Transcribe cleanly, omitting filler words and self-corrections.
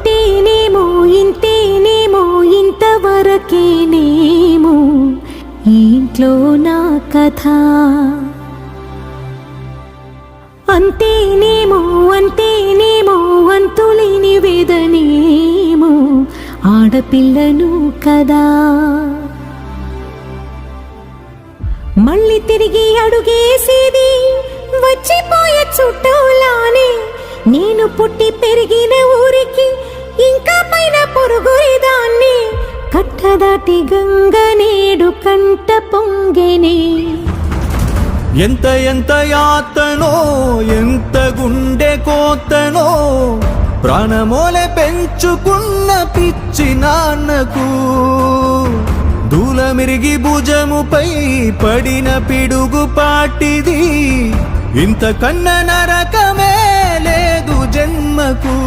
అంతేనేమో ఇంతేనేమో ఇంతవరకేనేమో ఈ ఇంట్లో నా కథ. అంతేనేమో అంతేనేమో అంతులేని వేదనేమో ఆడపిల్లను కదా. మళ్ళీ తిరిగి అడుగేసేది వచ్చిపోయే చుట్టూలానే. నేను పుట్టి పెరిగిన ఊరికి ఇంకా పైన పొరుగుదాన్ని. కట్టదాటి గంగ నేడు కంట పొంగెనే. ఎంత ఎంత యాతనో ఎంత గుండె కోతనో ప్రాణమోలే పెంచుకున్న పిచ్చి నాన్నకు. దూలమిరిగి భుజముపై పడిన పిడుగు పాటిది. ఇంతకన్నా నరకమే లేదు జన్మకు.